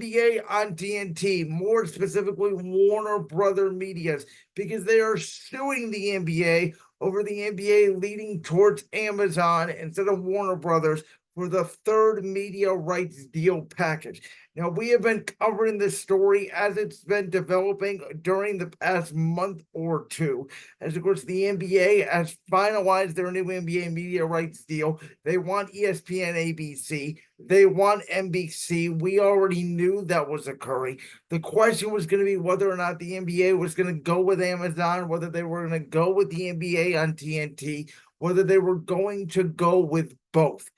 NBA on TNT, more specifically Warner Brother Medias, because they are suing the NBA over the NBA leading towards Amazon instead of Warner Brothers for the third media rights deal package. Now, we have been covering this story as it's been developing during the past month or two. As of course, the NBA has finalized their new NBA media rights deal. They want ESPN, ABC. They want NBC. We already knew that was occurring. The question was going to be whether or not the NBA was going to go with Amazon, whether they were going to go with the NBA on TNT, whether they were going to go with both.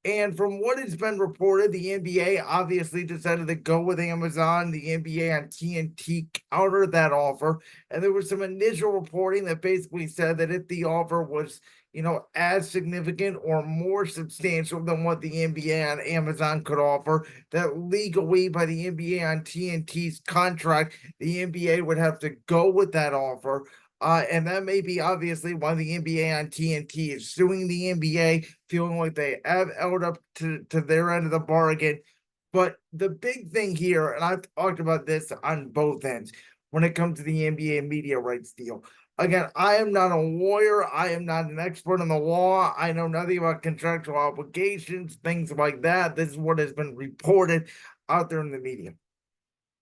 And from what has been reported, the NBA obviously decided to go with Amazon. The NBA on TNT countered that offer. And there was some initial reporting that basically said that if the offer was, as significant or more substantial than what the NBA on Amazon could offer, that legally by the NBA on TNT's contract, the NBA would have to go with that offer. And that may be obviously why the NBA on TNT is suing the NBA, feeling like they have held up to their end of the bargain. But the big thing here, and I've talked about this on both ends when it comes to the NBA media rights deal. Again, I am not a lawyer. I am not an expert in the law. I know nothing about contractual obligations, things like that. This is what has been reported out there in the media.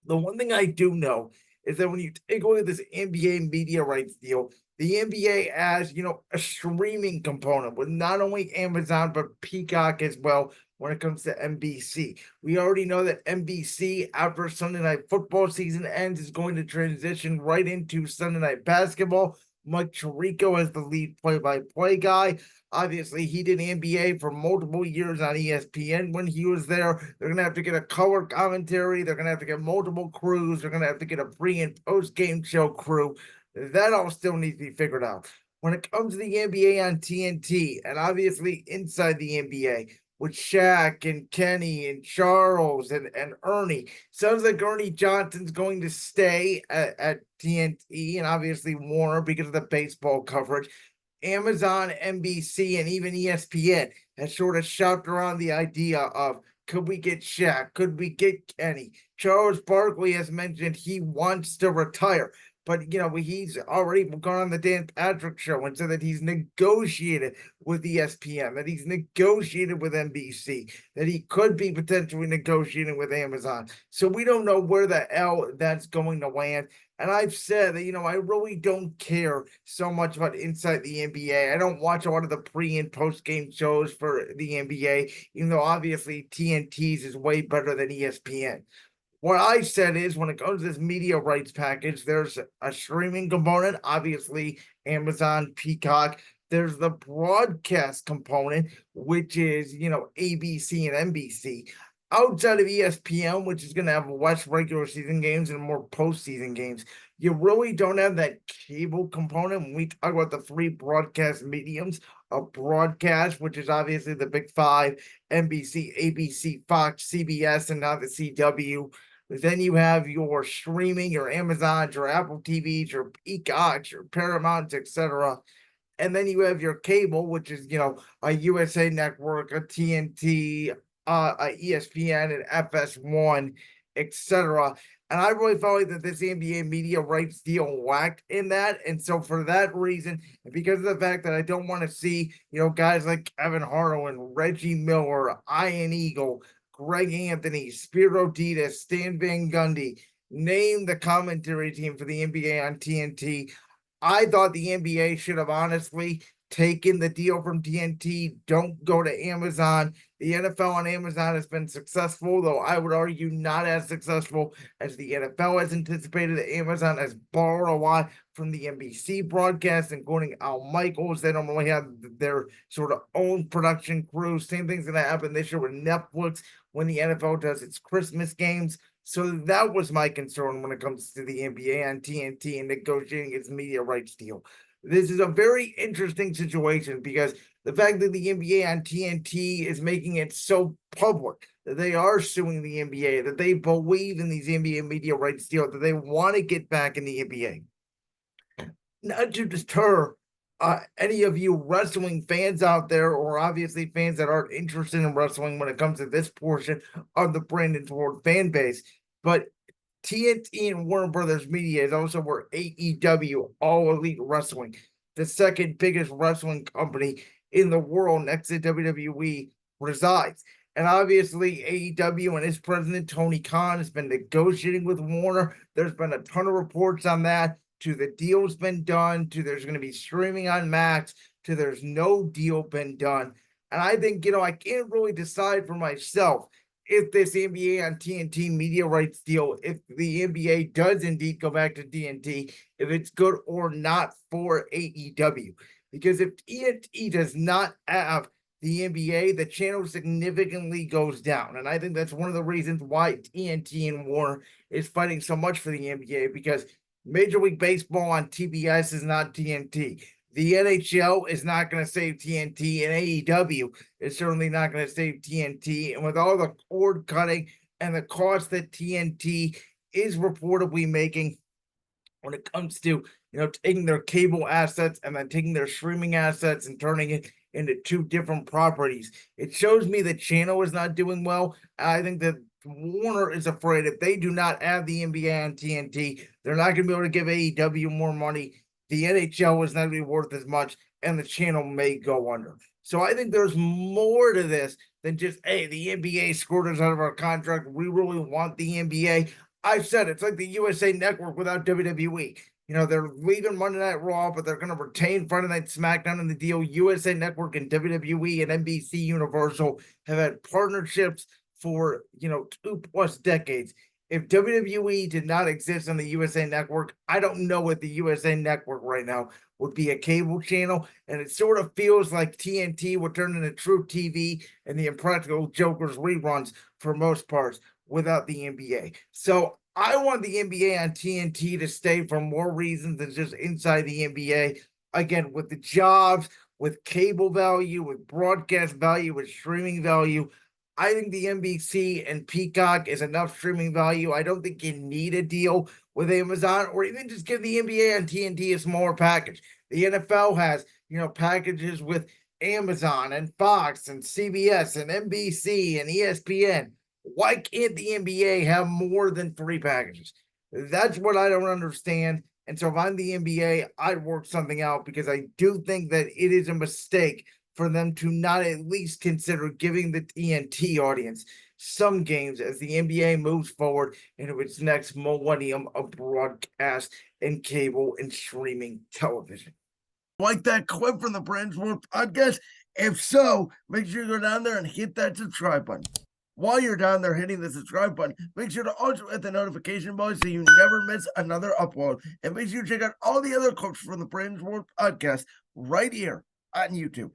The one thing I do know is that when you take a look at this NBA media rights deal, the NBA has, a streaming component with not only Amazon, but Peacock as well when it comes to NBC. We already know that NBC, after Sunday night football season ends, is going to transition right into Sunday night basketball. Mike Tirico as the lead play-by-play guy. Obviously, he did NBA for multiple years on ESPN when he was there. They're going to have to get a color commentary. They're going to have to get multiple crews. They're going to have to get a pre- and post-game show crew. That all still needs to be figured out. When it comes to the NBA on TNT, and obviously inside the NBA, with Shaq and Kenny and Charles and Ernie. Sounds like Ernie Johnson's going to stay at TNT and obviously Warner because of the baseball coverage. Amazon, NBC, and even ESPN has sort of shopped around the idea of could we get Shaq? Could we get Kenny? Charles Barkley has mentioned he wants to retire. But he's already gone on the Dan Patrick show and said that he's negotiated with ESPN, that he's negotiated with NBC, that he could be potentially negotiating with Amazon. So we don't know where the hell that's going to land. And I've said that, I really don't care so much about inside the NBA. I don't watch a lot of the pre and post game shows for the NBA, even though obviously TNT's is way better than ESPN. What I said is when it comes to this media rights package, there's a streaming component, obviously Amazon, Peacock. There's the broadcast component, which is, ABC and NBC. Outside of ESPN, which is going to have less regular season games and more postseason games, you really don't have that cable component. When we talk about the three broadcast mediums of broadcast, which is obviously the big five, NBC, ABC, Fox, CBS, and now the CW. Then you have your streaming, your Amazons, your Apple TVs, your Peacocks, your Paramounts, etc. And then you have your cable, which is, a USA Network, a TNT, a ESPN, and FS1, etc. And I really felt like that this NBA media rights deal lacked in that. And so for that reason, and because of the fact that I don't want to see, guys like Kevin Harlan, Reggie Miller, Ian Eagle, Greg Anthony, Spiro Ditas, Stan Van Gundy, name the commentary team for the NBA on TNT. I thought the NBA should have honestly taken the deal from TNT. Don't go to Amazon. The NFL on Amazon has been successful, though I would argue not as successful as the NFL has anticipated. Amazon has borrowed a lot from the NBC broadcast, including Al Michaels. They don't really have their sort of own production crew. Same thing's going to happen this year with Netflix when the NFL does its Christmas games. So that was my concern when it comes to the NBA on TNT and negotiating its media rights deal. This is a very interesting situation because the fact that the NBA on TNT is making it so public that they are suing the NBA, that they believe in these NBA media rights deal, that they want to get back in the NBA. Not to deter any of you wrestling fans out there, or obviously fans that aren't interested in wrestling when it comes to this portion of the Brandon Ford fan base. But TNT and Warner Brothers Media is also where AEW, All Elite Wrestling, the second biggest wrestling company in the world next to WWE, resides. And obviously, AEW and its president, Tony Khan, has been negotiating with Warner. There's been a ton of reports on that, to the deal's been done, to there's going to be streaming on Max, to there's no deal been done. And I think, I can't really decide for myself if this NBA on TNT media rights deal, if the NBA does indeed go back to TNT, if it's good or not for AEW. Because if TNT does not have the NBA, the channel significantly goes down. And I think that's one of the reasons why TNT and Warner is fighting so much for the NBA, because Major League Baseball on TBS is not TNT. The NHL is not going to save TNT, and AEW is certainly not going to save TNT. And with all the cord cutting and the cost that TNT is reportedly making when it comes to, taking their cable assets and then taking their streaming assets and turning it into two different properties, it shows me the channel is not doing well. I think that Warner is afraid if they do not have the NBA on TNT, they're not going to be able to give AEW more money. The NHL is not going to be worth as much, and the channel may go under. So I think there's more to this than just, hey, the NBA screwed us out of our contract. We really want the NBA. I've said it's like the USA Network without WWE. They're leaving Monday Night Raw, but they're going to retain Friday Night SmackDown in the deal. USA Network and WWE and NBC Universal have had partnerships for, 2+ decades. If WWE did not exist on the USA Network, I don't know what the USA Network right now would be, a cable channel. And it sort of feels like TNT would turn into True TV and the Impractical Jokers reruns for most parts without the NBA. So I want the NBA on TNT to stay for more reasons than just inside the NBA. Again, with the jobs, with cable value, with broadcast value, with streaming value, I think the NBC and Peacock is enough streaming value. I don't think you need a deal with Amazon, or even just give the NBA on TNT a smaller package. The NFL has, packages with Amazon and Fox and CBS and NBC and ESPN. Why can't the NBA have more than 3 packages? That's what I don't understand. And so if I'm the NBA, I'd work something out, because I do think that it is a mistake for them to not at least consider giving the TNT audience some games as the NBA moves forward into its next millennium of broadcast and cable and streaming television. Like that clip from the Brandon Ford podcast? If so, make sure you go down there and hit that subscribe button. While you're down there hitting the subscribe button, make sure to also hit the notification bell so you never miss another upload. And make sure you check out all the other clips from the Brandon Ford podcast right here on YouTube.